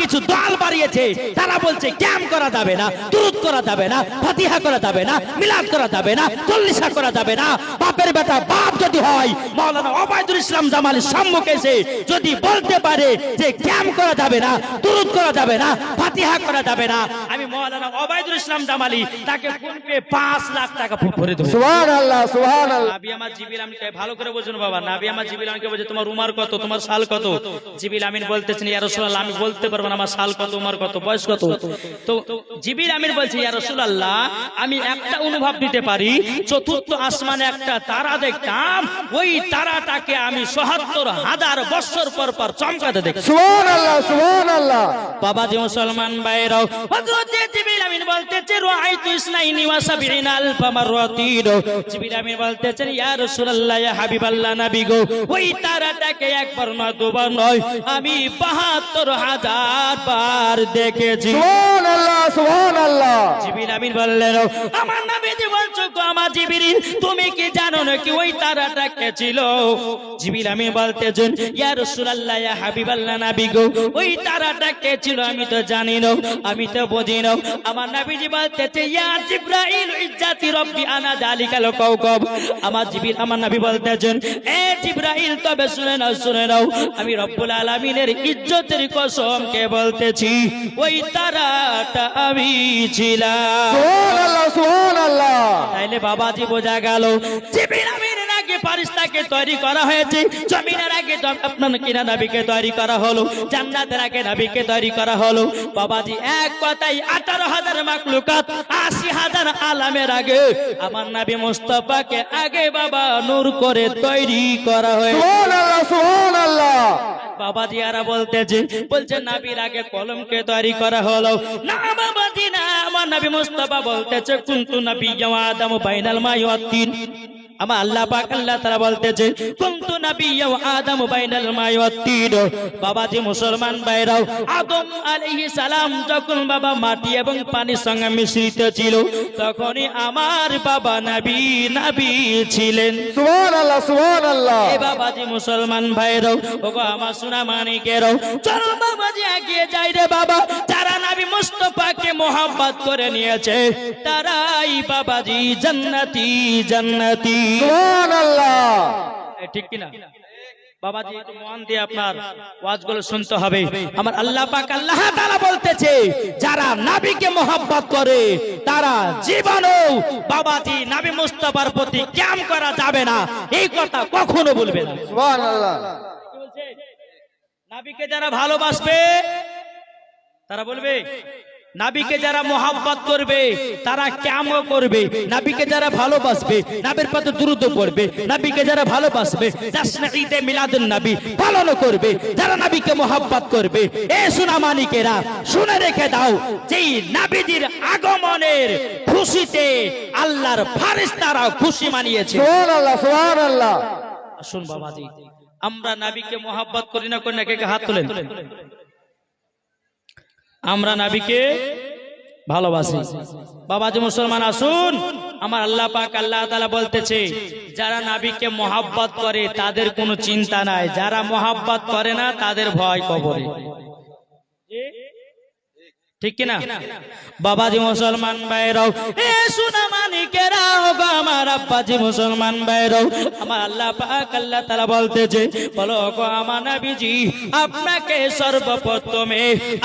কিছু দল বাড়িয়েছে, তারা বলছে ক্যাম্প করা যাবে না, দুরূদ করা যাবে না, ফাতিহা করা যাবে না, মিলাদ করা যাবে না, চল্লিশা করা যাবে না। বাপের বেটা বাপ যদি হয়, মাওলানা ওবায়দুল ইসলাম জামালের সম্মুখে এসে যদি বলতে পারে যে ক্যাম্প করা যাবে না, দুরূদ করা যাবে না, ফাতিহা করা যাবে না, আমি মাওলানা ওবায়দুল ইসলাম জামালি তাকে ফোন পে 5 লাখ টাকা ভরে দেব। সুবহানাল্লাহ সুবহানাল্লাহ। নবী আমার জিবরিল আমিনকে ভালো করে বুঝুন বাবা। নবী আমার জিবরিল আমিনকে বলছে তোমার উমর কত, তোমার সাল কত? জিবরিল আমিন বলতেছেন ইয়া রাসূলুল্লাহ আমি বলতে পারবো না আমার সাল কত, উমর কত, বয়স কত। তো জিবরিল আমিন বলছে ইয়া রাসূলুল্লাহ আমি একটা অনুভব দিতে পারি, চতুর্থ আসমানে একটা তারা দেখতাম, ওই তারাটাকে আমি ৭৭,০০০ বছর পর পর চমকাতে দেখি। সুবহানাল্লাহ সুবহানাল্লাহ। বাবাজি মুসলমান ভাইরাও, হযরত জিবরিল আমিন বলতেছে রাআইতু ইসনাইনি ওয়া সাবঈনা আলফা মাররাতিন। জিবরিল আমিন বলতেছেন ইয়া রাসূলুল্লাহ ইয়া হাবিবাল্লাহ নবী গো, ওই তারাটাকে একবার না দুবার নয় আমি ৭২,০০০ বার দেখেছি। সুবহানাল্লাহ সুবহানাল্লাহ। জিবরিল আমিন বললেন আমার নবীজি বলছো গো আমার জিবরিল তুমি কি জানো না কি ওই তারাটা কে ছিল? জিবরিল আমিন বলতেছেন ইয়া রাসূলুল্লাহ ইয়া হাবিবাল্লাহ নবী গো, ওই তারাটা কে ছিল আমি তো জানি না, আমি তো বুঝি না। আমার নবীজি বলতেছে ইয়া জিবরাইল ইজ্জাতি রব্বি আনা যালিকাল কাওকাব। আমার নবী বলতেছেন এ জিবরাইল তবে শুনে নাও আমি রব্বুল আলামিনের ইজ্জতের কসম কে বলতেছি ওই তারাটা আমি ছিলাম। সুবহানাল্লাহ সুবহানাল্লাহ। তাইলে বাবাজি বোঝা গেল জিবরিল আমিনের আগে ফেরেশতাকে তৈরি করা হয়েছে, জমিনের আগে আপনার কিনা নবীকে তৈরি করা হলো, জান্নাতের আগে নবীকে তৈরি করা হলো। বাবাজি এক কথাই 18,000 মাখলুকাত 80,000 আলামের আগে আমার নবী মুস্তাফাকে আগে বাবা নূর করে তৈরি করা হয়েছে। সুবহানাল্লাহ সুবহানাল্লাহ। বাবাজি আরা বলছে নবীর আগে কলমকে তৈরি করা হলো না বাবাজি না। আমার নবী মুস্তাফা বলতেছে কুনতু নবিয়্যাম আদম বাইনাল মাই ওয়াত তিন। আমার আল্লাহ পাক আল্লাহ তাআলা বলতেছে কুনতু নবিয়্যাম আদম বাইনাল মাই ওয়াত তিন। বাবাজি মুসলমান ভাইরাও, আদম আলাইহিস সালাম যখন বাবা মাটি এবং পানির সঙ্গে মিশ্রিত ছিল তখনই আমার বাবা নবী ছিলেন। সুবহানাল্লাহ সুবহানাল্লাহ। এ বাবাজি মুসলমান ভাইরাও, ওগো আমার সোনা মানিকেরাও, চলো বাবাজি এগিয়ে যাই রে বাবা। যারা নবী মুস্তাফাকে মোহাব্বত করে নিয়েছে তারাই বাবাজি জান্নাতি জান্নাতি। সুবহানাল্লাহ। ঠিক কিনা বাবাজি? একটু মন দিয়ে আপনার ওয়াজগুলো শুনতে হবে। আমার আল্লাহ পাক আল্লাহ তাআলা বলতেছে যারা নবীকে মোহাব্বত করে তারা জীবনেও বাবাজি নবী মুস্তাফার প্রতি ক্যাম করা যাবে না, এই কথা কখনো বলবে না। সুবহানাল্লাহ। কি বলছে? নবীকে যারা ভালোবাসবে তারা বলবে, নবীকে যারা মোহাব্বত করবে তারা ক্যামও করবে, নবীকে যারা ভালোবাসবে নবীর প্রতি দুরূদ পড়বে, নবীকে যারা ভালোবাসবে জাশনে ঈদে মিলাদুন নবী পালন করবে, যারা নবীকে মোহাব্বত করবে। এ সোনা মানিকেরা শুনে রেখে দাও, যেই নবীজির আগমনের খুশিতে আল্লাহর ফেরেশতারা খুশি মানিয়েছে। সুবহানাল্লাহ সুবহানাল্লাহ। আসুন বাবাজি আমরা নবীকে মোহাব্বত করি না কে হাত তোলেন? আমরা নবীকে ভালোবাসি। বাবাজি মুসলমান আসুন, আমার আল্লাহ পাক আল্লাহ তাআলা বলতেছে যারা নবীকে মোহাব্বত করে তাদের কোনো চিন্তা নাই, যারা মোহাব্বত করে না তাদের ভয় কবরে। ঠিক কিনা বাবাজি মুসলমান ভাইরাও, এ সোনা মানিকেরাও গো আমার আব্বাজি মুসলমান ভাইরাও, আমার আল্লাহ পাক আল্লাহ তাআলা বলতেছে বলো গো আমার নবীজি আপনাকে সর্বপ্রথমে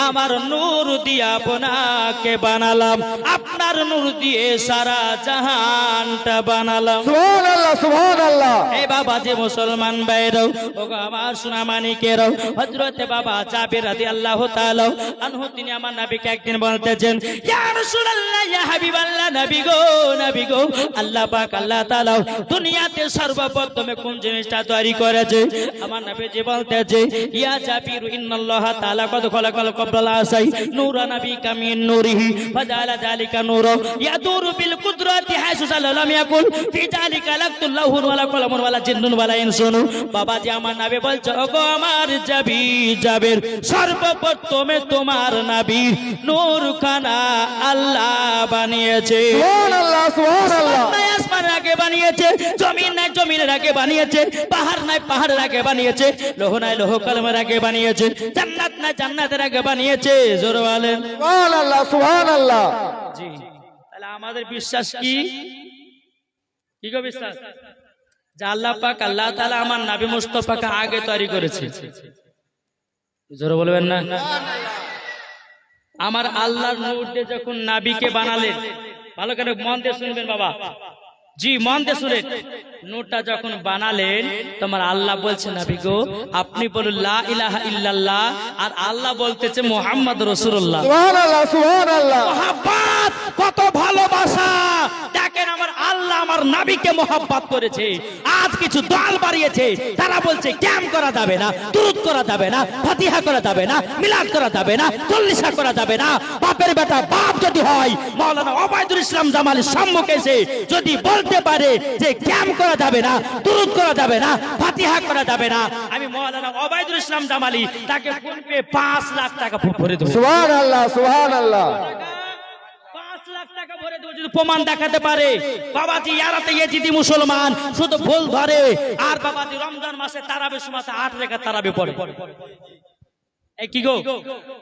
আমার নূর দিয়ে আপনাকে বানালাম, আপনার নূর দিয়ে সারা জাহানটা বানালাম। সুবহানাল্লাহ সুবহানাল্লাহ। এই বাবাজি মুসলমান ভাইরাও, ওগো আমার সোনা মানিকেরাও, হযরত বাবা জাবির রাদিয়াল্লাহু তাআলা আনহু তিনি আমার নবীকে একদিন বলতেছেন ইয়া রাসূলুল্লাহ ইয়া হাবিবাল্লাহ নবী গো আল্লাহ পাক আল্লাহ তাআলা দুনিয়াতে সর্বপ্রথমে কোন জিনিসটা তৈরি করেছে? আমার নবীজি বলতেছে ইয়া জাবির ইন্নাল্লাহ তাআলা কদ খলাকাল কবলাল আসাই নূরা নবিকা মিন নূরিহি ফাজালা যালিকা নূরা ইয়াদুরু বিল কুদরাতি হাইসু সাল্লাম ইয়াকুল ফি যালিকা লাকুল্লাহু ওয়ালা কলামুন ওয়ালা জিন্নুন ওয়ালা ইনসুন। বাবাজি আমার নবী বলছে ওগো আমার জাবির সর্বপ্রথমে তোমার নবী নূর খানা আল্লাহ বানিয়েছে। সুবহানাল্লাহ সুবহানাল্লাহ। আসমানের আগে আগে বানিয়েছে, জমিন নাই জমিনের আগে বানিয়েছে, পাহাড় নাই পাহাড়ের আগে বানিয়েছে, লোহ নাই লোহ কলমের আগে বানিয়েছে, জান্নাত নাই জান্নাতের আগে বানিয়েছে। জোরে বলেন সুবহানাল্লাহ সুবহানাল্লাহ। জি। তাহলে আমাদের বিশ্বাস কি? কি গো বিশ্বাস? যে আল্লাহ পাক আল্লাহ তাআলা আমার নবী মুস্তাফাকে আগে তৈরি করেছে। জোরে বলবেন না? আমার আল্লাহর নূর দিয়ে যখন নবীকে বানালেন, ভালো করে মন দিয়ে শুনবেন বাবা, জি মন দিয়ে শুনেন, নূরটা যখন বানালেন তোমার আল্লাহ বলছে নবী গো আপনি বলুন লা ইলাহা ইল্লাল্লাহ, আর আল্লাহ বলতেছে মুহাম্মদ রাসূলুল্লাহ। সুবহানাল্লাহ সুবহানাল্লাহ। মহাব্বত, কত ভালোবাসা! দেখেন আমার আল্লাহ আমার নবীকে মহাব্বত করেছে। আজ কিছু দল বাড়িয়েছে, তারা বলছে ক্যাম্প করা যাবে না, দুরূদ করা যাবে না, ফাতিহা করা যাবে না, মিলাদ করা যাবে না, চল্লিশা করা যাবে না। বাপের বেটা বাপ যদি হয়, মাওলানা ওবায়দুল ইসলাম জামালের সম্মুখে এসে যদি বলতে পারে যে ক্যাম্প করা যাবে না, দুরূদ করা যাবে না, ফাতিহা করা যাবে না, আমি মাওলানা ওবায়দুল ইসলাম জামালি তাকে ফোনপে 5 লাখ টাকা ভরে দেব। সুবহানাল্লাহ সুবহানাল্লাহ। 5 লাখ টাকা ভরে দেব যদি প্রমাণ দেখাতে পারে। বাবাজি ইয়ারাতে ইয়েজিদি মুসলমান শুধু ভুল ধরে, আর বাবাজি রমজান মাসে তারাবির সময় 8 রাকাত তারাবি পড়ে। এই কি গো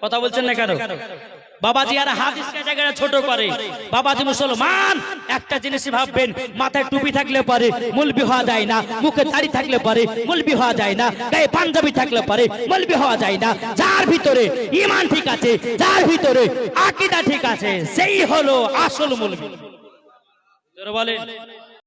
কথা বলছেন না কেন? বাবাজি আর হাদিসকে জায়গায় ছোট করে। বাবাজি মুসলমান একটা জিনিসই ভাববেন, মাথায় টুপি থাকলে পারে মুলবি হওয়া যায় না, মুখে দাড়ি থাকলে পারে মুলবি হওয়া যায় না, গায়ে পাঞ্জাবি থাকলে পারে মুলবি হওয়া যায় না। যার ভিতরে ঈমান ঠিক আছে, যার ভিতরে আকীদা ঠিক আছে, সেই হলো আসল মুলবি। জোরে বলেন।